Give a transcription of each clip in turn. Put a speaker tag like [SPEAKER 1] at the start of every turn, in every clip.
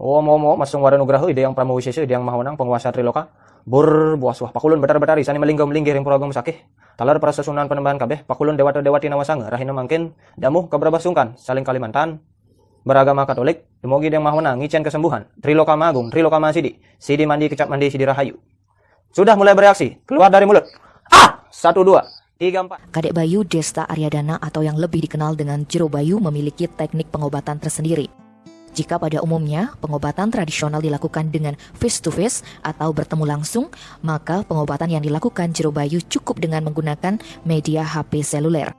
[SPEAKER 1] Omo masung wara nugraha ide yang pramuwisesa ide yang mahonang penguasa Triloka. Bur buas wah pakulun betar-betar isani melinggah-melinggih ring puragam sakih. Talar para sesunan penembahan kabeh pakulun dewata-dewati nawasanga rahina mangkin damuh kabrabah sungkan saling Kalimantan beragama Katolik demogi yang mahonang ngicen kesembuhan Triloka Magung Triloka Masidi Sidi Mandi Kecap Mandi Sidi Rahayu. Sudah mulai bereaksi keluar dari mulut. 1 2 3 4.
[SPEAKER 2] Kadek Bayu Desta Aryadana atau yang lebih dikenal dengan Jero Bayu memiliki teknik pengobatan tersendiri. Jika pada umumnya pengobatan tradisional dilakukan dengan face-to-face atau bertemu langsung, maka pengobatan yang dilakukan Jero Bayu cukup dengan menggunakan media HP seluler.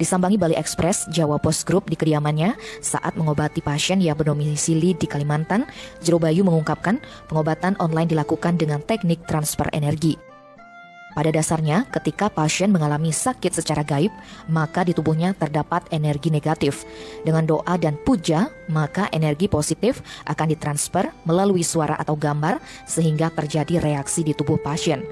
[SPEAKER 2] Disambangi Bali Express, Jawa Post Group di kediamannya saat mengobati pasien yang berdomisili di Kalimantan, Jero Bayu mengungkapkan pengobatan online dilakukan dengan teknik transfer energi. Pada dasarnya, ketika pasien mengalami sakit secara gaib, maka di tubuhnya terdapat energi negatif. Dengan doa dan puja, maka energi positif akan ditransfer melalui suara atau gambar sehingga terjadi reaksi di tubuh pasien.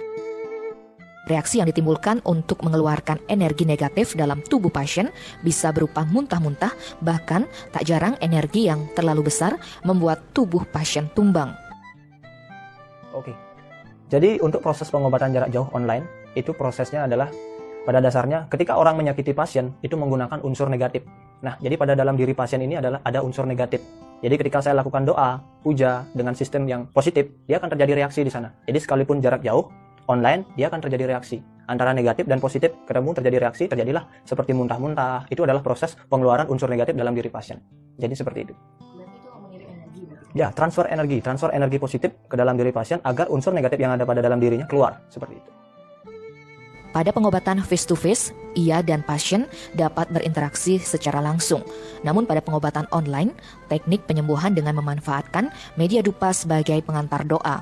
[SPEAKER 2] Reaksi yang ditimbulkan untuk mengeluarkan energi negatif dalam tubuh pasien bisa berupa muntah-muntah, bahkan tak jarang energi yang terlalu besar membuat tubuh pasien tumbang.
[SPEAKER 1] Oke. Jadi untuk proses pengobatan jarak jauh online, itu prosesnya adalah pada dasarnya ketika orang menyakiti pasien itu menggunakan unsur negatif. Nah, jadi pada dalam diri pasien ini adalah ada unsur negatif. Jadi ketika saya lakukan doa, puja dengan sistem yang positif, dia akan terjadi reaksi di sana. Jadi sekalipun jarak jauh, online, dia akan terjadi reaksi. Antara negatif dan positif ketemu terjadi reaksi, terjadilah seperti muntah-muntah. Itu adalah proses pengeluaran unsur negatif dalam diri pasien. Jadi seperti itu. Ya, transfer energi positif ke dalam diri pasien agar unsur negatif yang ada pada dalam dirinya keluar, seperti itu.
[SPEAKER 2] Pada pengobatan face-to-face, ia dan pasien dapat berinteraksi secara langsung. Namun pada pengobatan online, teknik penyembuhan dengan memanfaatkan media dupa sebagai pengantar doa.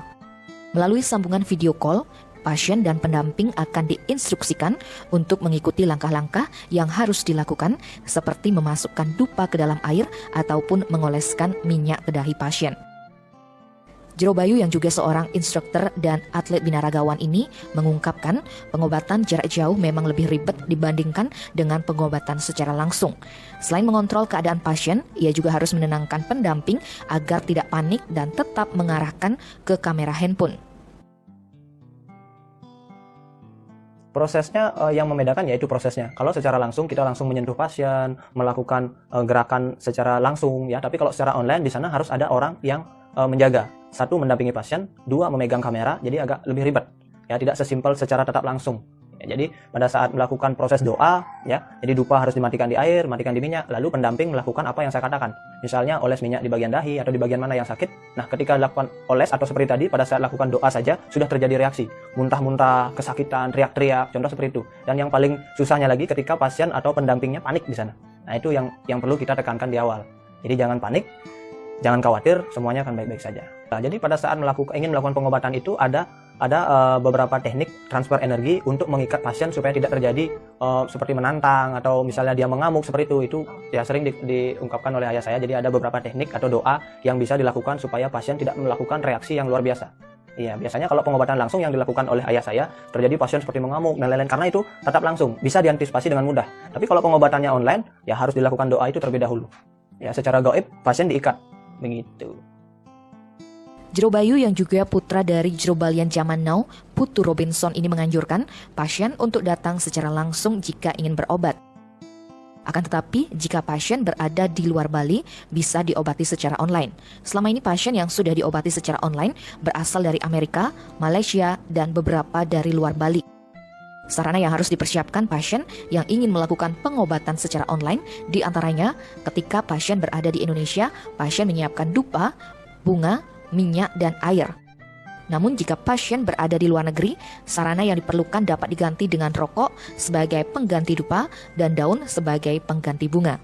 [SPEAKER 2] Melalui sambungan video call, pasien dan pendamping akan diinstruksikan untuk mengikuti langkah-langkah yang harus dilakukan seperti memasukkan dupa ke dalam air ataupun mengoleskan minyak ke dahi pasien. Jero Bayu yang juga seorang instruktur dan atlet binaragawan ini mengungkapkan pengobatan jarak jauh memang lebih ribet dibandingkan dengan pengobatan secara langsung. Selain mengontrol keadaan pasien, ia juga harus menenangkan pendamping agar tidak panik dan tetap mengarahkan ke kamera handphone.
[SPEAKER 1] Prosesnya yang membedakan yaitu prosesnya. Kalau secara langsung kita langsung menyentuh pasien, melakukan gerakan secara langsung ya. Tapi kalau secara online di sana harus ada orang yang menjaga. 1 mendampingi pasien, 2 memegang kamera. Jadi agak lebih ribet. Ya, tidak sesimpel secara tatap langsung. Ya, jadi pada saat melakukan proses doa ya, jadi dupa harus dimatikan di air, matikan di minyak, lalu pendamping melakukan apa yang saya katakan. Misalnya oles minyak di bagian dahi atau di bagian mana yang sakit. Nah, ketika dilakukan oles atau seperti tadi pada saat lakukan doa saja sudah terjadi reaksi, muntah-muntah, kesakitan, teriak-teriak, contoh seperti itu. Dan yang paling susahnya lagi ketika pasien atau pendampingnya panik di sana. Nah, itu yang perlu kita tekankan di awal. Jadi jangan panik, jangan khawatir, semuanya akan baik-baik saja. Nah, jadi pada saat ingin melakukan pengobatan itu ada beberapa teknik transfer energi untuk mengikat pasien supaya tidak terjadi seperti menantang atau misalnya dia mengamuk seperti itu ya sering diungkapkan oleh ayah saya. Jadi ada beberapa teknik atau doa yang bisa dilakukan supaya pasien tidak melakukan reaksi yang luar biasa. Iya, biasanya kalau pengobatan langsung yang dilakukan oleh ayah saya terjadi pasien seperti mengamuk dan lain-lain karena itu tatap langsung bisa diantisipasi dengan mudah. Tapi kalau pengobatannya online ya harus dilakukan doa itu terlebih dahulu. Ya, secara gaib pasien diikat begitu.
[SPEAKER 2] Jero Bayu yang juga putra dari Jero Balian zaman now, Putu Robinson ini menganjurkan pasien untuk datang secara langsung jika ingin berobat. Akan tetapi, jika pasien berada di luar Bali, bisa diobati secara online. Selama ini pasien yang sudah diobati secara online berasal dari Amerika, Malaysia, dan beberapa dari luar Bali. Sarana yang harus dipersiapkan pasien yang ingin melakukan pengobatan secara online, di antaranya ketika pasien berada di Indonesia, pasien menyiapkan dupa, bunga, minyak, dan air. Namun jika pasien berada di luar negeri, sarana yang diperlukan dapat diganti dengan rokok sebagai pengganti dupa dan daun sebagai pengganti bunga.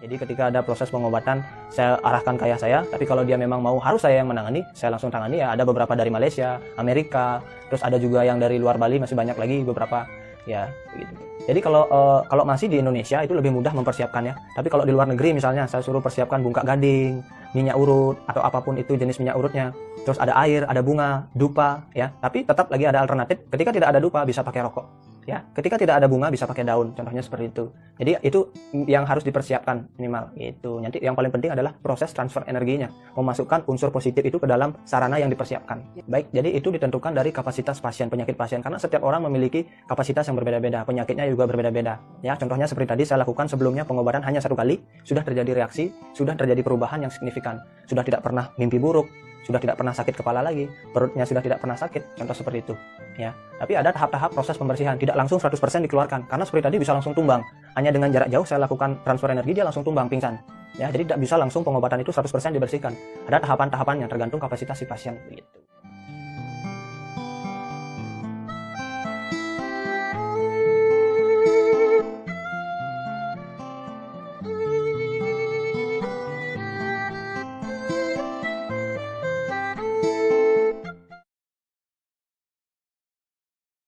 [SPEAKER 1] Jadi ketika ada proses pengobatan, saya arahkan ke ayah saya, tapi kalau dia memang mau harus saya yang menangani, saya langsung tangani ya. Ada beberapa dari Malaysia, Amerika, terus ada juga yang dari luar Bali, masih banyak lagi beberapa ya gitu. Jadi kalau masih di Indonesia itu lebih mudah mempersiapkannya. Tapi kalau di luar negeri misalnya saya suruh persiapkan bungkak gading, minyak urut atau apapun itu jenis minyak urutnya. Terus ada air, ada bunga, dupa ya. Tapi tetap lagi ada alternatif. Ketika tidak ada dupa bisa pakai rokok. Ya, ketika tidak ada bunga bisa pakai daun, contohnya seperti itu. Jadi itu yang harus dipersiapkan minimal gitu. Nanti yang paling penting adalah proses transfer energinya, memasukkan unsur positif itu ke dalam sarana yang dipersiapkan. Baik, jadi itu ditentukan dari kapasitas pasien, penyakit pasien, karena setiap orang memiliki kapasitas yang berbeda-beda, penyakitnya juga berbeda-beda. Ya, contohnya seperti tadi saya lakukan sebelumnya pengobatan hanya 1 kali, sudah terjadi reaksi, sudah terjadi perubahan yang signifikan, sudah tidak pernah mimpi buruk, sudah tidak pernah sakit kepala lagi, perutnya sudah tidak pernah sakit, contoh seperti itu. Ya, tapi ada tahap-tahap proses pembersihan, tidak langsung 100% dikeluarkan, karena seperti tadi bisa langsung tumbang. Hanya dengan jarak jauh saya lakukan transfer energi, dia langsung tumbang, pingsan. Ya, jadi tidak bisa langsung pengobatan itu 100% dibersihkan. Ada tahapan-tahapan yang tergantung kapasitas si pasien begitu.